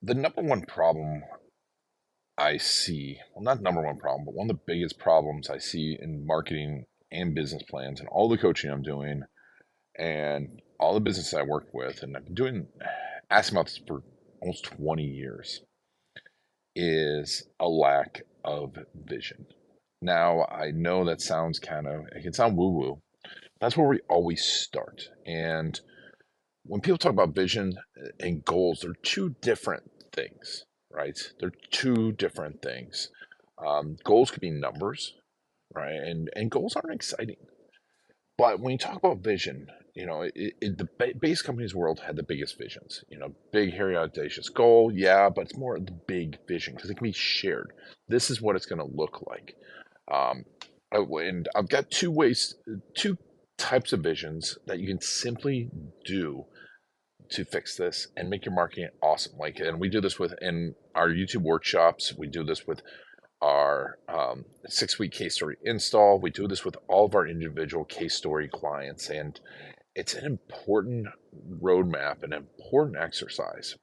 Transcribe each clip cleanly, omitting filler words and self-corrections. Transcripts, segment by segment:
The number one problem I see, well, not number one problem, but one of the biggest problems I see in marketing and business plans and all the coaching I'm doing and all the businesses I work with, and I've been asking about this for almost 20 years, is a lack of vision. Now, I know that sounds it can sound woo woo. That's where we always start. And when people talk about vision and goals, they're two different things, right? They're two different things. Goals could be numbers, right? And goals aren't exciting. But when you talk about vision, the base companies world had the biggest visions. Big, hairy, audacious goal, yeah, but it's more the big vision because it can be shared. This is what it's going to look like. Um, and I've got two types of visions that you can simply do to fix this and make your marketing awesome. And we do this in our YouTube workshops. We do this with our 6-week case story install. We do this with all of our individual case story clients, and it's an important roadmap, an important exercise.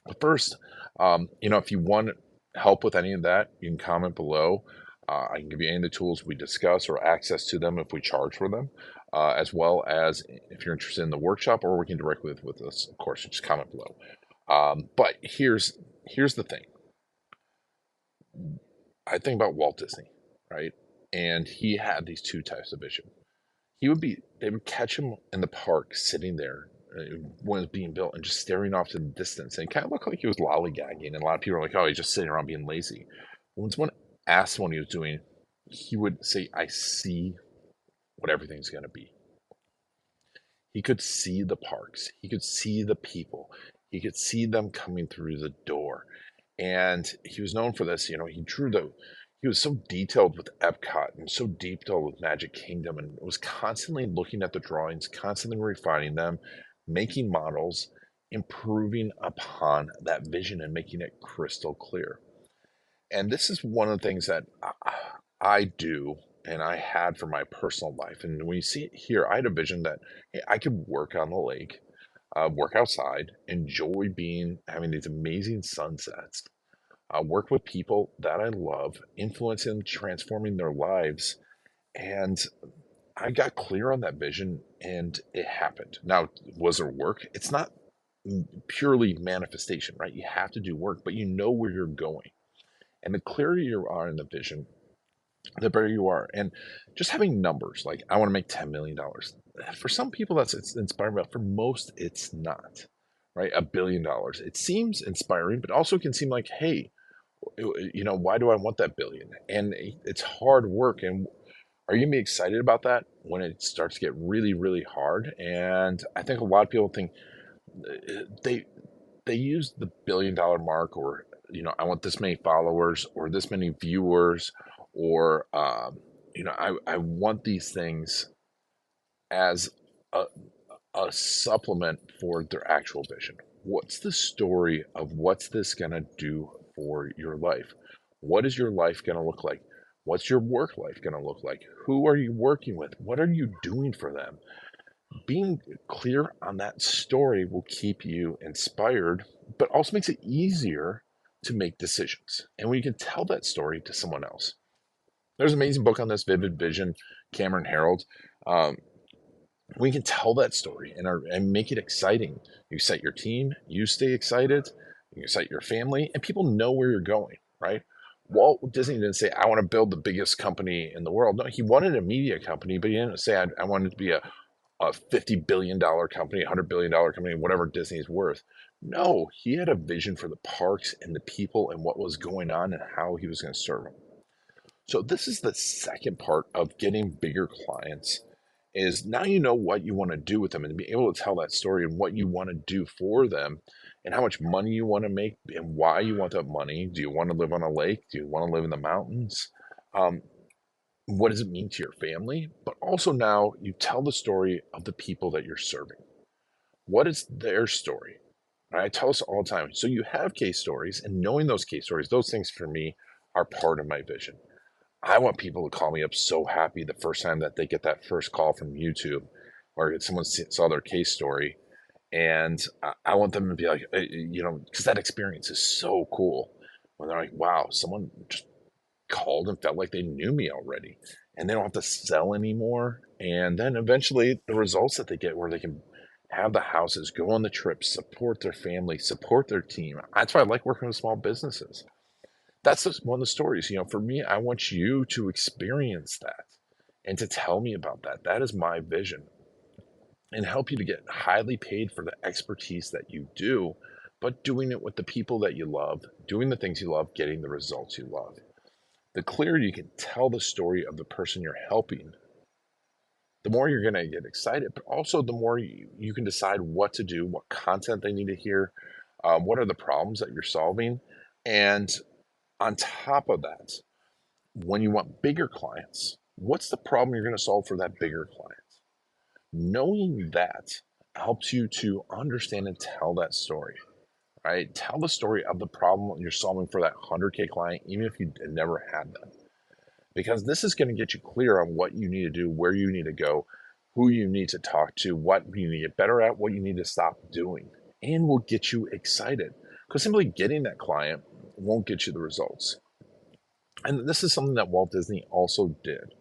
But first, if you want help with any of that, you can comment below. I can give you any of the tools we discuss or access to them if we charge for them, as well as if you're interested in the workshop or working directly with us, of course, just comment below. But here's the thing. I think about Walt Disney, right? And he had these two types of vision. They would catch him in the park sitting there when it was being built and just staring off to the distance. And it kind of looked like he was lollygagging. And a lot of people are like, oh, he's just sitting around being lazy. When someone asked what he was doing, he would say, I see what everything's going to be. He could see the parks. He could see the people. He could see them coming through the door. And he was known for this. He was so detailed with Epcot and so detailed with Magic Kingdom and was constantly looking at the drawings, constantly refining them, making models, improving upon that vision and making it crystal clear. And this is one of the things that I do and I had for my personal life. And when you see it here, I had a vision that hey, I could work on the lake, work outside, enjoy having these amazing sunsets, work with people that I love, influencing, transforming their lives. And I got clear on that vision and it happened. Now, was there work? It's not purely manifestation, right? You have to do work, but you know where you're going. And the clearer you are in the vision, the better you are. And just having numbers like, I want to make $10 million. For some people, it's inspiring, but for most, it's not, right? $1 billion. It seems inspiring, but also can seem like, hey, why do I want that billion? And it's hard work. And are you gonna be excited about that when it starts to get really, really hard? And I think a lot of people think they they use the $1 billion mark, or I want this many followers or this many viewers, or I want these things as a, a supplement for their actual vision. What's the story of what's this going to do for your life? What is your life going to look like? What's your work life going to look like? Who are you working with? What are you doing for them? Being clear on that story will keep you inspired, but also makes it easier to make decisions. And when you can tell that story to someone else, there's an amazing book on this, Vivid Vision, Cameron Harold. Um, we can tell that story and make it exciting. You excite your team, you stay excited, you excite your family, and people know where you're going, right? Walt Disney didn't say, I want to build the biggest company in the world. No, he wanted a media company, but he didn't say, I wanted to be a $50 billion company, $100 billion company, whatever Disney's worth. No, he had a vision for the parks and the people and what was going on and how he was going to serve them. So this is the second part of getting bigger clients is now you know what you want to do with them and be able to tell that story and what you want to do for them and how much money you want to make and why you want that money. Do you want to live on a lake? Do you want to live in the mountains? What does it mean to your family? But also now you tell the story of the people that you're serving. What is their story? I tell us all the time. So you have case stories, and knowing those case stories, those things for me are part of my vision. I want people to call me up so happy the first time that they get that first call from YouTube or someone saw their case story And I want them to be like, because that experience is so cool when they're like, wow, someone just called and felt like they knew me already, and they don't have to sell anymore. And then eventually the results that they get where they can have the houses, go on the trips, support their family, support their team. That's why I like working with small businesses. That's just one of the stories. For me, I want you to experience that and to tell me about that. That is my vision, and help you to get highly paid for the expertise that you do, but doing it with the people that you love, doing the things you love, getting the results you love. The clearer you can tell the story of the person you're helping, the more you're going to get excited, but also the more you can decide what to do, what content they need to hear, what are the problems that you're solving. And on top of that, when you want bigger clients, what's the problem you're going to solve for that bigger client? Knowing that helps you to understand and tell that story, right? Tell the story of the problem you're solving for that 100K client, even if you never had them, because this is going to get you clear on what you need to do, where you need to go, who you need to talk to, what you need to get better at, what you need to stop doing, and will get you excited, because simply getting that client won't get you the results. And this is something that Walt Disney also did,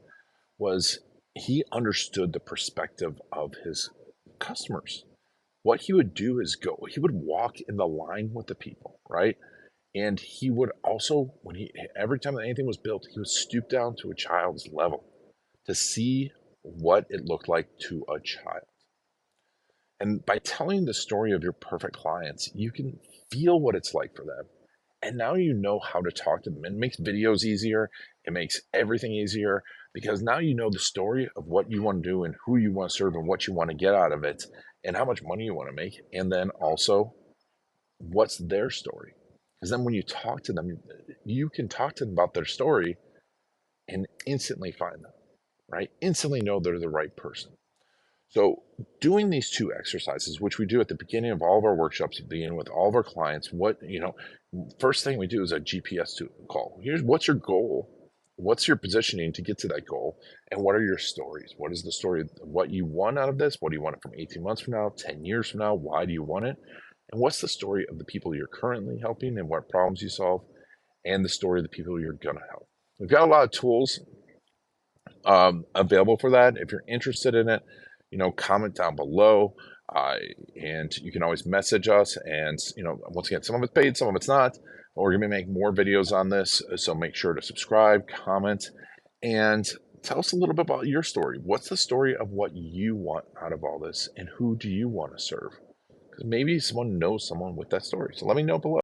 was he understood the perspective of his customers. What he would do is he would walk in the line with the people, right? And he would also, every time that anything was built, he would stoop down to a child's level to see what it looked like to a child. And by telling the story of your perfect clients, you can feel what it's like for them. And now you know how to talk to them. It makes videos easier. It makes everything easier, because now you know the story of what you want to do and who you want to serve and what you want to get out of it and how much money you want to make. And then also, what's their story? Because then when you talk to them, you can talk to them about their story and instantly find them, right? Instantly know they're the right person. So doing these two exercises, which we do at the beginning of all of our workshops, beginning with all of our clients, first thing we do is a GPS call. Here's what's your goal? What's your positioning to get to that goal? And what are your stories? What is the story of what you want out of this? What do you want it from 18 months from now, 10 years from now? Why do you want it? And what's the story of the people you're currently helping and what problems you solve, and the story of the people you're going to help? We've got a lot of tools available for that. If you're interested in it, comment down below, uh, and you can always message us. And once again, some of it's paid, some of it's not. But we're going to make more videos on this, so make sure to subscribe, comment, and tell us a little bit about your story. What's the story of what you want out of all this, and who do you want to serve? Because maybe someone knows someone with that story. So let me know below.